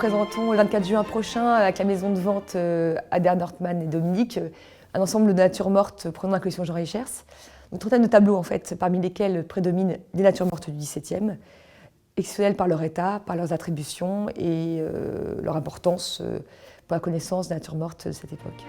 présentons le 24 juin prochain avec la maison de vente Adair Nordmann et Dominique un ensemble de natures mortes prenant la collection Jean Reichers. Une trentaine de tableaux en fait, parmi lesquels prédominent des natures mortes du XVIIe, exceptionnelles par leur état, par leurs attributions et leur importance pour la connaissance des natures mortes de cette époque.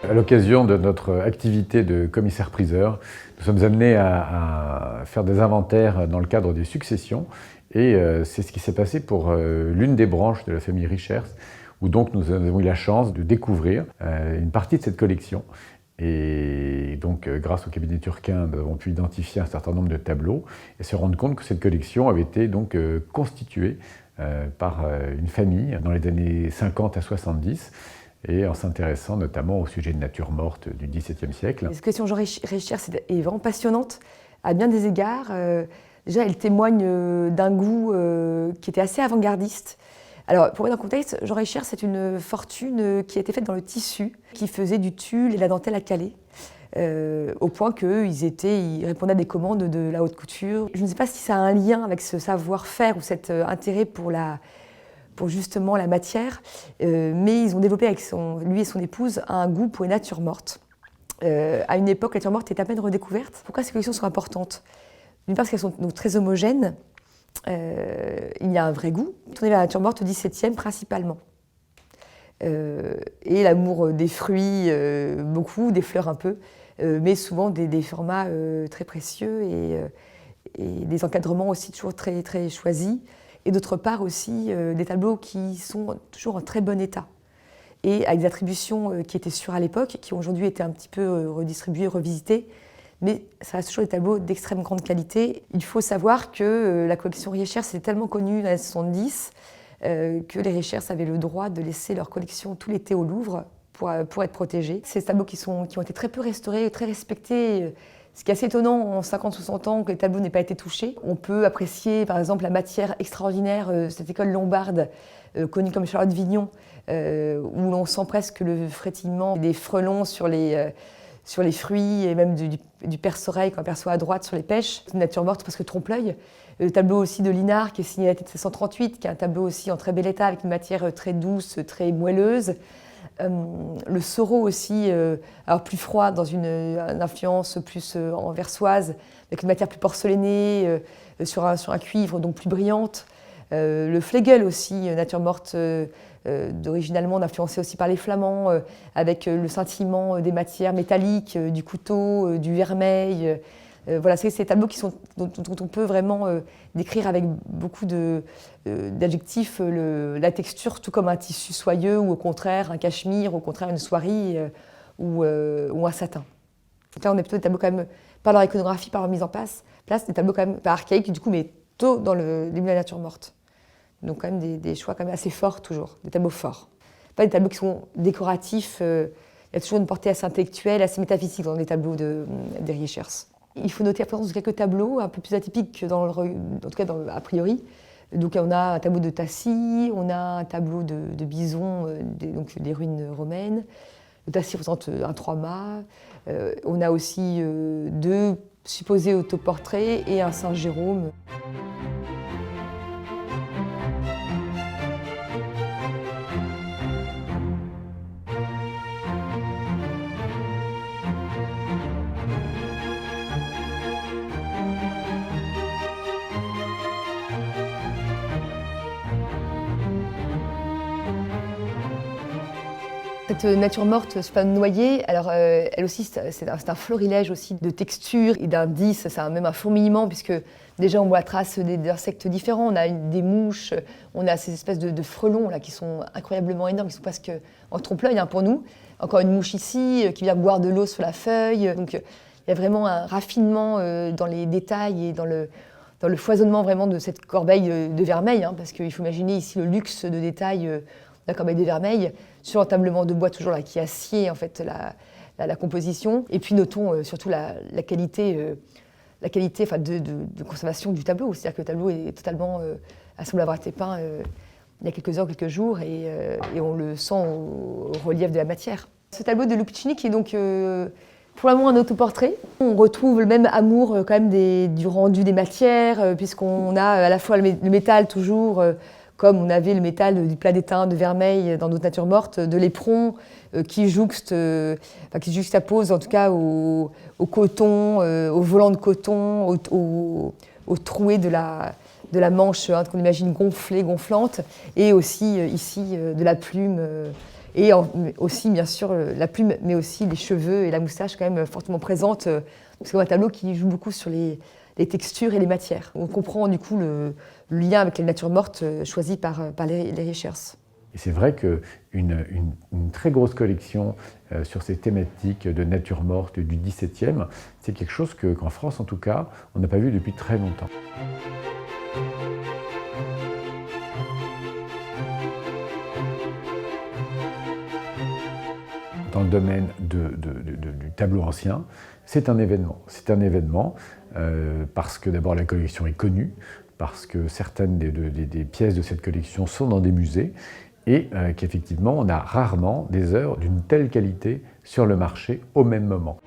À l'occasion de notre activité de commissaire-priseur, nous sommes amenés à faire des inventaires dans le cadre des successions et c'est ce qui s'est passé pour l'une des branches de la famille Reichers où donc nous avons eu la chance de découvrir une partie de cette collection. Et donc, grâce au cabinet turquin, nous avons pu identifier un certain nombre de tableaux et se rendre compte que cette collection avait été donc constituée par une famille dans les années 50 à 70 et en s'intéressant notamment au sujet de nature morte du XVIIe siècle. La collection Jean Reichers est vraiment passionnante à bien des égards. Déjà, elle témoigne d'un goût qui était assez avant-gardiste. Alors, pour mettre en contexte, Jean Reichers, c'est une fortune qui a été faite dans le tissu, qui faisait du tulle et la dentelle à caler, au point qu'ils répondaient à des commandes de la haute couture. Je ne sais pas si ça a un lien avec ce savoir-faire ou cet intérêt pour justement la matière, mais ils ont développé avec lui et son épouse un goût pour les natures mortes. À une époque, la nature morte est à peine redécouverte. Pourquoi ces collections sont importantes? D'une part, parce qu'elles sont donc très homogènes. Il y a un vrai goût, tourné vers la nature morte au XVIIe principalement. Et l'amour des fruits, beaucoup, des fleurs un peu, mais souvent des formats très précieux et des encadrements aussi toujours très, très choisis. Et d'autre part aussi des tableaux qui sont toujours en très bon état et avec des attributions qui étaient sûres à l'époque, qui ont aujourd'hui été un petit peu redistribuées, revisitées, mais ça reste toujours des tableaux d'extrême grande qualité. Il faut savoir que la collection Reichers est tellement connue dans les années 70 que les Reichers avaient le droit de laisser leur collection tout l'été au Louvre pour être protégés. C'est des tableaux qui ont été très peu restaurés, très respectés. Ce qui est assez étonnant en 50-60 ans que les tableaux n'aient pas été touchés. On peut apprécier par exemple la matière extraordinaire de cette école lombarde, connue comme Charlotte Vignon, où l'on sent presque le frétillement des frelons sur les fruits et même du perce-oreille qu'on aperçoit à droite sur les pêches. C'est une nature morte presque trompe-l'œil. Le tableau aussi de Linard qui est signé à la tête 738, qui est un tableau aussi en très bel état avec une matière très douce, très moelleuse. Le Seurat aussi, alors plus froid, dans une influence plus anversoise, avec une matière plus porcelainée, sur un cuivre donc plus brillante. Le Flegel aussi, nature morte d'origine allemande, influencée aussi par les Flamands, avec le scintillement des matières métalliques, du couteau, du vermeil. Voilà, c'est ces tableaux dont on peut vraiment décrire avec beaucoup d'adjectifs la texture, tout comme un tissu soyeux ou au contraire un cachemire, au contraire une soierie ou un satin. Donc là, on est plutôt des tableaux quand même, par leur iconographie, par leur mise en place, des tableaux quand même pas archaïques, du coup, mais tôt dans le début de la nature morte. Donc quand même des choix quand même assez forts toujours, des tableaux forts. Pas des tableaux qui sont décoratifs, il y a toujours une portée assez intellectuelle, assez métaphysique dans les tableaux des Reichers. Il faut noter la présence de quelques tableaux un peu plus atypiques, en tout cas a priori. Donc on a un tableau de Tassi, on a un tableau de Bison, donc des ruines romaines. Le Tassi représente un trois-mâts. On a aussi deux supposés autoportraits et un Saint Jérôme. Cette nature morte, span noyée, alors elle aussi c'est un florilège aussi de textures et d'indices, c'est même un fourmillement puisque déjà on voit la trace d'insectes différents, on a des mouches, on a ces espèces de frelons là qui sont incroyablement énormes, qui sont presque en trompe-l'œil pour nous. Encore une mouche ici qui vient boire de l'eau sur la feuille, donc il y a vraiment un raffinement dans les détails et dans le foisonnement vraiment de cette corbeille de vermeil, parce qu'il faut imaginer ici le luxe de détails de la corbeille de vermeil, sur l'entablement de bois toujours là, qui assied en fait la composition. Et puis notons surtout la qualité de conservation du tableau. C'est-à-dire que le tableau est totalement semble avoir été peint il y a quelques heures, quelques jours, et on le sent au relief de la matière. Ce tableau de Lupicini qui est donc probablement un autoportrait. On retrouve le même amour quand même du rendu des matières, puisqu'on a à la fois le métal toujours, comme on avait le métal du plat d'étain de Vermeil dans notre nature morte, de l'éperon qui juxtapose en tout cas au coton, au volant de coton, au troué de la manche qu'on imagine gonflée, gonflante, et aussi ici de la plume. Et aussi, bien sûr, la plume, mais aussi les cheveux et la moustache quand même fortement présentes. C'est un tableau qui joue beaucoup sur les textures et les matières. On comprend du coup le lien avec les natures mortes choisies par les Richers. Et c'est vrai qu'une très grosse collection sur ces thématiques de nature morte du XVIIe, c'est quelque chose qu'en France, en tout cas, on n'a pas vu depuis très longtemps. Dans le domaine du tableau ancien, c'est un événement. C'est un événement parce que d'abord la collection est connue, parce que certaines des pièces de cette collection sont dans des musées et qu'effectivement on a rarement des œuvres d'une telle qualité sur le marché au même moment.